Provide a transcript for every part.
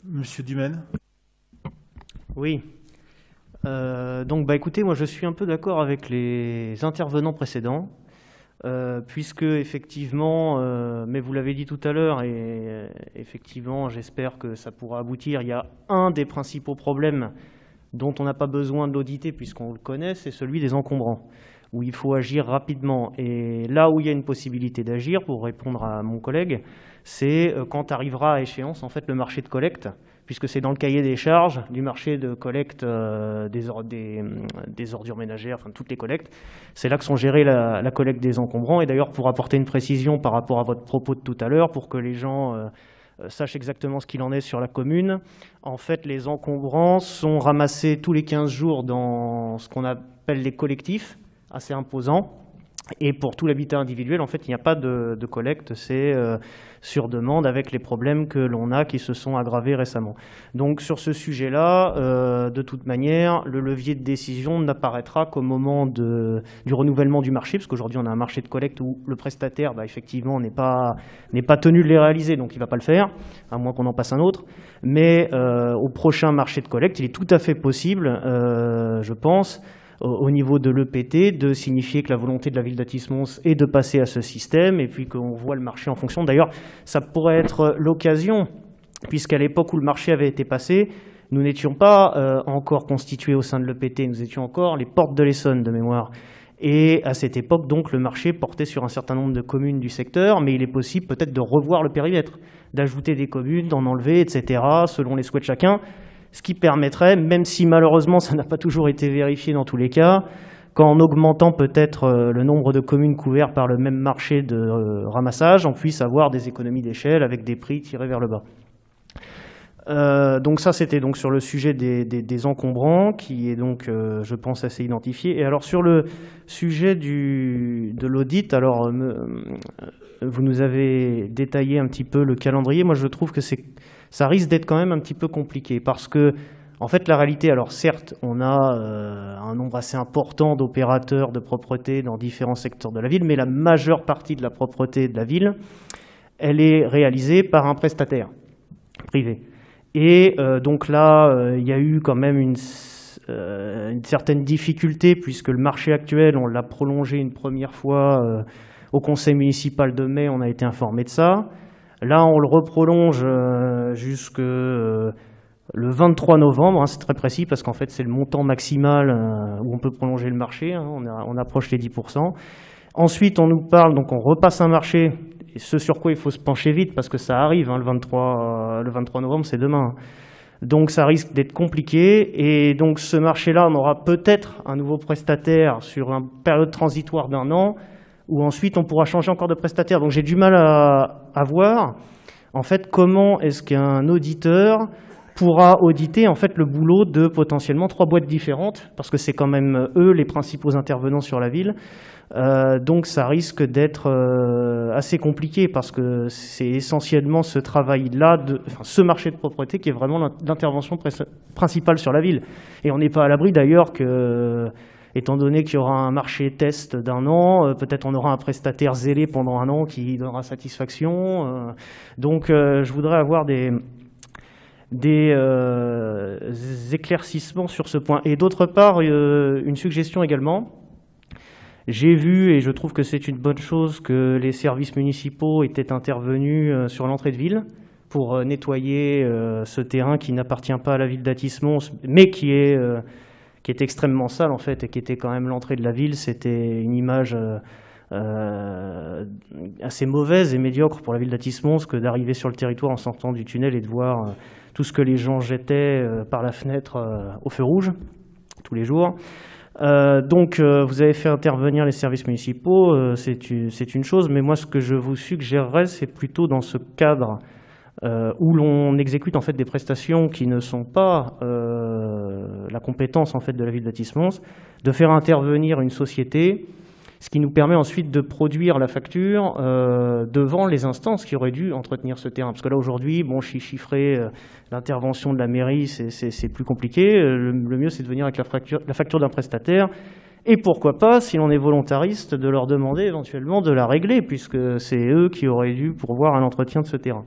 Monsieur Dumaine. Oui. Écoutez, moi je suis un peu d'accord avec les intervenants précédents, puisque effectivement, mais vous l'avez dit tout à l'heure, et effectivement j'espère que ça pourra aboutir, il y a un des principaux problèmes dont on n'a pas besoin de l'auditer puisqu'on le connaît, c'est celui des encombrants, où il faut agir rapidement. Et là où il y a une possibilité d'agir, pour répondre à mon collègue, c'est quand arrivera à échéance en fait, le marché de collecte, puisque c'est dans le cahier des charges du marché de collecte des ordures ménagères, enfin toutes les collectes. C'est là que sont gérées la collecte des encombrants. Et d'ailleurs, pour apporter une précision par rapport à votre propos de tout à l'heure, pour que les gens sachent exactement ce qu'il en est sur la commune, en fait, les encombrants sont ramassés tous les 15 jours dans ce qu'on appelle les collectifs, assez imposants. Et pour tout l'habitat individuel, en fait, il n'y a pas de collecte, c'est sur demande avec les problèmes que l'on a qui se sont aggravés récemment. Donc sur ce sujet-là, de toute manière, le levier de décision n'apparaîtra qu'au moment du renouvellement du marché, parce qu'aujourd'hui on a un marché de collecte où le prestataire, effectivement, n'est pas tenu de les réaliser, donc il ne va pas le faire, à moins qu'on en passe un autre. Mais au prochain marché de collecte, il est tout à fait possible, je pense, au niveau de l'EPT, de signifier que la volonté de la ville d'Athis-Mons est de passer à ce système et puis qu'on voit le marché en fonction. D'ailleurs, ça pourrait être l'occasion, puisqu'à l'époque où le marché avait été passé, nous n'étions pas encore constitués au sein de l'EPT, nous étions encore les portes de l'Essonne de mémoire. Et à cette époque, donc, le marché portait sur un certain nombre de communes du secteur, mais il est possible peut-être de revoir le périmètre, d'ajouter des communes, d'en enlever, etc., selon les souhaits de chacun. Ce qui permettrait, même si malheureusement ça n'a pas toujours été vérifié dans tous les cas, qu'en augmentant peut-être le nombre de communes couvertes par le même marché de ramassage, on puisse avoir des économies d'échelle avec des prix tirés vers le bas. Donc ça, c'était donc sur le sujet des encombrants, qui est donc, je pense, assez identifié. Et alors sur le sujet de l'audit, alors vous nous avez détaillé un petit peu le calendrier. Moi, je trouve que ça risque d'être quand même un petit peu compliqué parce que, en fait, la réalité, alors certes, on a un nombre assez important d'opérateurs de propreté dans différents secteurs de la ville, mais la majeure partie de la propreté de la ville, elle est réalisée par un prestataire privé. Et donc là, il y a eu quand même une certaine difficulté puisque le marché actuel, on l'a prolongé une première fois au conseil municipal de mai, on a été informé de ça. Là, on le reprolonge jusque le 23 novembre, c'est très précis parce qu'en fait, c'est le montant maximal où on peut prolonger le marché, on approche les 10%. Ensuite, on nous parle, donc on repasse un marché, et ce sur quoi il faut se pencher vite parce que ça arrive, le 23 novembre, c'est demain. Donc ça risque d'être compliqué et donc ce marché-là, on aura peut-être un nouveau prestataire sur une période transitoire d'1 an où ensuite on pourra changer encore de prestataire. Donc j'ai du mal à voir en fait comment est-ce qu'un auditeur pourra auditer en fait le boulot de potentiellement 3 boîtes différentes parce que c'est quand même eux les principaux intervenants sur la ville. Donc ça risque d'être assez compliqué parce que c'est essentiellement ce travail-là, ce marché de propreté qui est vraiment l'intervention principale sur la ville. Et on n'est pas à l'abri d'ailleurs que, étant donné qu'il y aura un marché test d'1 an, peut-être on aura un prestataire zélé pendant 1 an qui donnera satisfaction. Donc je voudrais avoir des éclaircissements sur ce point. Et d'autre part, une suggestion également. J'ai vu, et je trouve que c'est une bonne chose, que les services municipaux étaient intervenus sur l'entrée de ville pour nettoyer ce terrain qui n'appartient pas à la ville d'Athis-Mons, mais qui est extrêmement sale en fait, et qui était quand même l'entrée de la ville. C'était une image assez mauvaise et médiocre pour la ville d'Athis-Mons que d'arriver sur le territoire en sortant du tunnel et de voir tout ce que les gens jetaient par la fenêtre au feu rouge tous les jours. Donc vous avez fait intervenir les services municipaux, c'est une chose, mais moi ce que je vous suggérerais, c'est plutôt dans ce cadre où l'on exécute en fait des prestations qui ne sont pas la compétence en fait de la ville d'Athis-Mons, de faire intervenir une société, ce qui nous permet ensuite de produire la facture devant les instances qui auraient dû entretenir ce terrain. Parce que là aujourd'hui, bon, chiffrer l'intervention de la mairie, c'est plus compliqué. Le mieux, c'est de venir avec la facture d'un prestataire. Et pourquoi pas, si l'on est volontariste, de leur demander éventuellement de la régler, puisque c'est eux qui auraient dû pourvoir à l'entretien de ce terrain.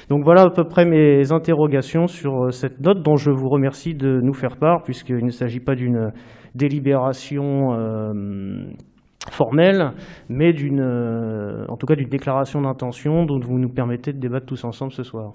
Donc voilà à peu près mes interrogations sur cette note dont je vous remercie de nous faire part, puisqu'il ne s'agit pas d'une délibération formelle, mais en tout cas d'une déclaration d'intention dont vous nous permettez de débattre tous ensemble ce soir.